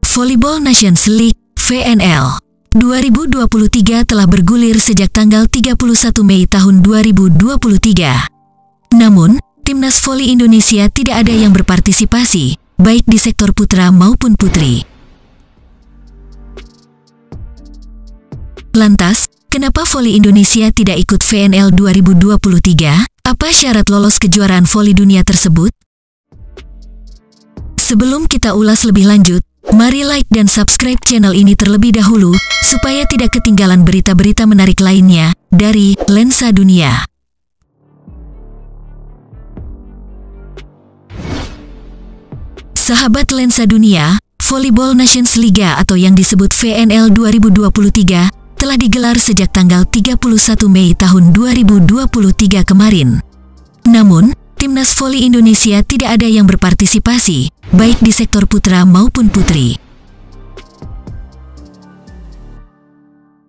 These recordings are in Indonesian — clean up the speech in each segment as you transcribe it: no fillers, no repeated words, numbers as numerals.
Volleyball Nations League (VNL) 2023 telah bergulir sejak tanggal 31 Mei tahun 2023. Namun, Timnas Voli Indonesia tidak ada yang berpartisipasi, baik di sektor putra maupun putri. Lantas, kenapa voli Indonesia tidak ikut VNL 2023? Apa syarat lolos kejuaraan voli dunia tersebut? Sebelum kita ulas lebih lanjut, mari like dan subscribe channel ini terlebih dahulu, supaya tidak ketinggalan berita-berita menarik lainnya dari Lensa Dunia. Sahabat Lensa Dunia, Volleyball Nations Liga atau yang disebut VNL 2023 telah digelar sejak tanggal 31 Mei tahun 2023 kemarin. Namun, Timnas Voli Indonesia tidak ada yang berpartisipasi, baik di sektor putra maupun putri.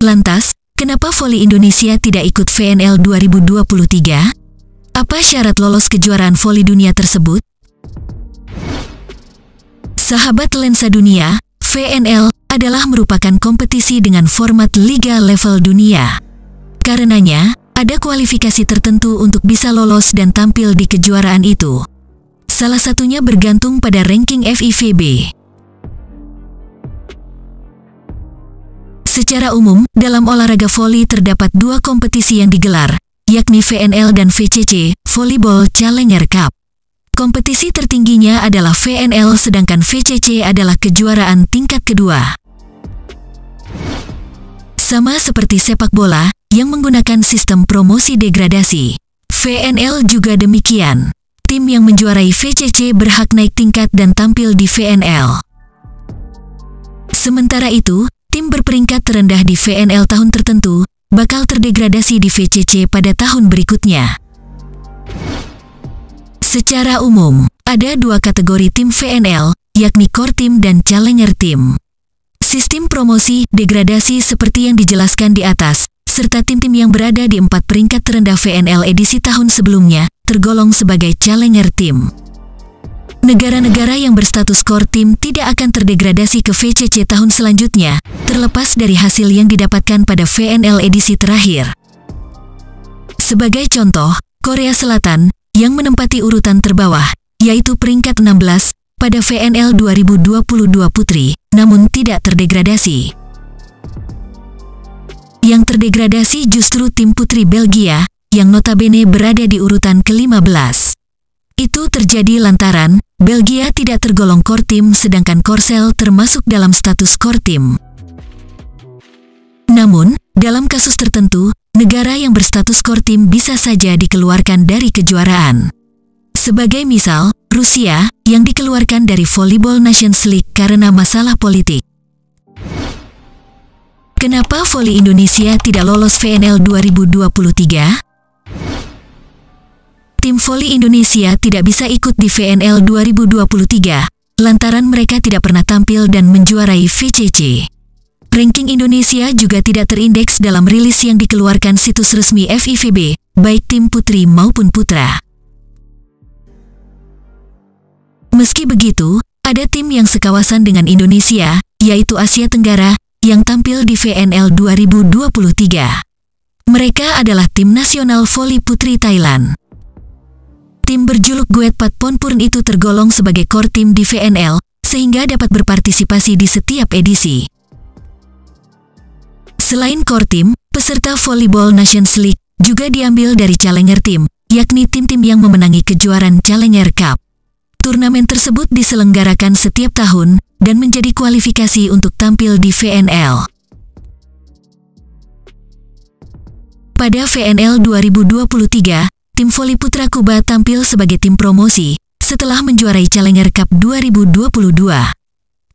Lantas, kenapa voli Indonesia tidak ikut VNL 2023? Apa syarat lolos kejuaraan voli dunia tersebut? Sahabat Lensa Dunia, VNL adalah merupakan kompetisi dengan format liga level dunia. Karenanya, ada kualifikasi tertentu untuk bisa lolos dan tampil di kejuaraan itu. Salah satunya bergantung pada ranking FIVB. Secara umum, dalam olahraga voli terdapat dua kompetisi yang digelar, yakni VNL dan VCC, Volleyball Challenger Cup. Kompetisi tertingginya adalah VNL sedangkan VCC adalah kejuaraan tingkat kedua. Sama seperti sepak bola, yang menggunakan sistem promosi degradasi. VNL juga demikian. Tim yang menjuarai VCC berhak naik tingkat dan tampil di VNL. Sementara itu, tim berperingkat terendah di VNL tahun tertentu bakal terdegradasi di VCC pada tahun berikutnya. Secara umum, ada dua kategori tim VNL, yakni Core Team dan Challenger Team. Sistem promosi degradasi seperti yang dijelaskan di atas, serta tim-tim yang berada di 4 peringkat terendah VNL edisi tahun sebelumnya, tergolong sebagai Challenger Team. Negara-negara yang berstatus Core Team tidak akan terdegradasi ke VCC tahun selanjutnya, terlepas dari hasil yang didapatkan pada VNL edisi terakhir. Sebagai contoh, Korea Selatan, yang menempati urutan terbawah, yaitu peringkat 16, pada VNL 2022 putri, namun tidak terdegradasi. Yang terdegradasi justru tim putri Belgia, yang notabene berada di urutan ke-15. Itu terjadi lantaran, Belgia tidak tergolong core team sedangkan Korsel termasuk dalam status core team. Namun, dalam kasus tertentu, negara yang berstatus core team bisa saja dikeluarkan dari kejuaraan. Sebagai misal, Rusia, yang dikeluarkan dari Volleyball Nations League karena masalah politik. Kenapa voli Indonesia tidak lolos VNL 2023? Tim voli Indonesia tidak bisa ikut di VNL 2023, lantaran mereka tidak pernah tampil dan menjuarai VCC. Ranking Indonesia juga tidak terindeks dalam rilis yang dikeluarkan situs resmi FIVB, baik tim putri maupun putra. Meski begitu, ada tim yang sekawasan dengan Indonesia, yaitu Asia Tenggara, yang tampil di VNL 2023. Mereka adalah tim nasional voli putri Thailand. Tim berjuluk Guet Pat Ponpurn itu tergolong sebagai core team di VNL, sehingga dapat berpartisipasi di setiap edisi. Selain core team, peserta Volleyball Nations League juga diambil dari Challenger Team, yakni tim-tim yang memenangi kejuaraan Challenger Cup. Turnamen tersebut diselenggarakan setiap tahun dan menjadi kualifikasi untuk tampil di VNL. Pada VNL 2023, tim voli putra Kuba tampil sebagai tim promosi setelah menjuarai Challenger Cup 2022.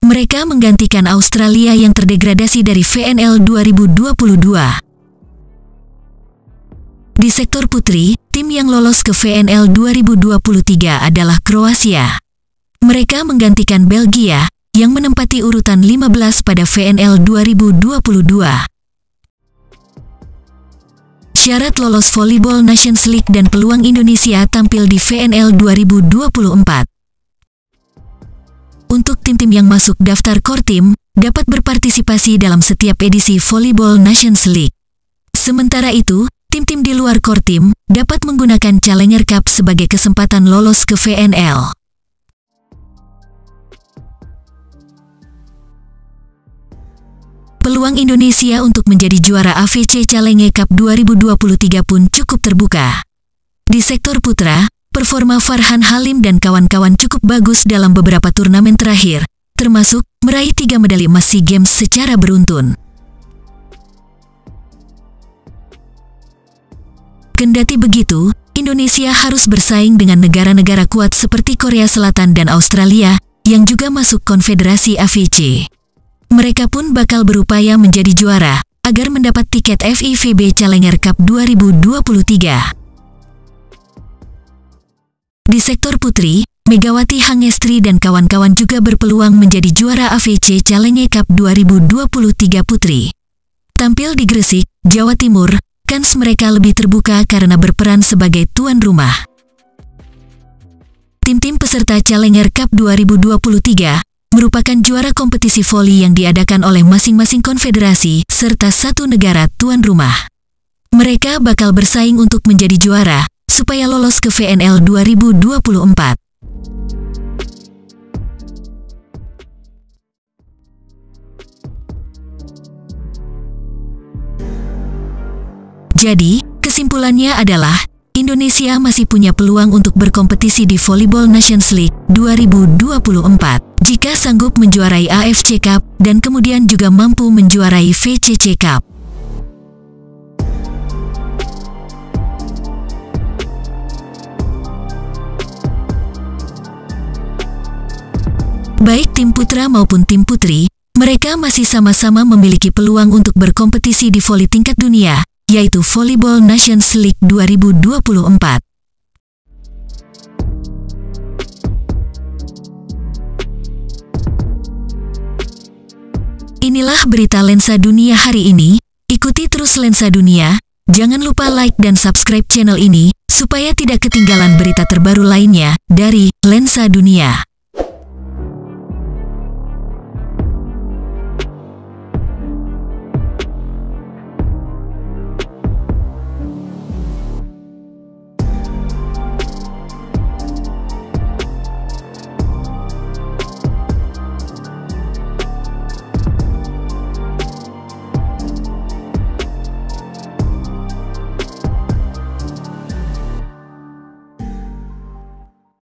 Mereka menggantikan Australia yang terdegradasi dari VNL 2022. Di sektor putri, tim yang lolos ke VNL 2023 adalah Kroasia. Mereka menggantikan Belgia, yang menempati urutan 15 pada VNL 2022. Syarat lolos Volleyball Nations League dan peluang Indonesia tampil di VNL 2024. Untuk tim-tim yang masuk daftar Core Team, dapat berpartisipasi dalam setiap edisi Volleyball Nations League. Sementara itu, tim-tim di luar Core Team dapat menggunakan Challenger Cup sebagai kesempatan lolos ke VNL. Peluang Indonesia untuk menjadi juara AFC Challenger Cup 2023 pun cukup terbuka. Di sektor putra, performa Farhan Halim dan kawan-kawan cukup bagus dalam beberapa turnamen terakhir, termasuk meraih 3 medali emas SEA Games secara beruntun. Kendati begitu, Indonesia harus bersaing dengan negara-negara kuat seperti Korea Selatan dan Australia, yang juga masuk Konfederasi AFC. Mereka pun bakal berupaya menjadi juara, agar mendapat tiket FIVB Challenger Cup 2023. Di sektor putri, Megawati Hangestri dan kawan-kawan juga berpeluang menjadi juara AFC Challenger Cup 2023 Putri. Tampil di Gresik, Jawa Timur, kans mereka lebih terbuka karena berperan sebagai tuan rumah. Tim-tim peserta Challenger Cup 2023 merupakan juara kompetisi voli yang diadakan oleh masing-masing konfederasi serta satu negara tuan rumah. Mereka bakal bersaing untuk menjadi juara, supaya lolos ke VNL 2024. Jadi, kesimpulannya adalah, Indonesia masih punya peluang untuk berkompetisi di Volleyball Nations League 2024 jika sanggup menjuarai AFC Cup dan kemudian juga mampu menjuarai VCC Cup. Baik tim putra maupun tim putri, mereka masih sama-sama memiliki peluang untuk berkompetisi di voli tingkat dunia, yaitu Volleyball Nations League 2024. Inilah berita Lensa Dunia hari ini. Ikuti terus Lensa Dunia. Jangan lupa like dan subscribe channel ini, supaya tidak ketinggalan berita terbaru lainnya dari Lensa Dunia.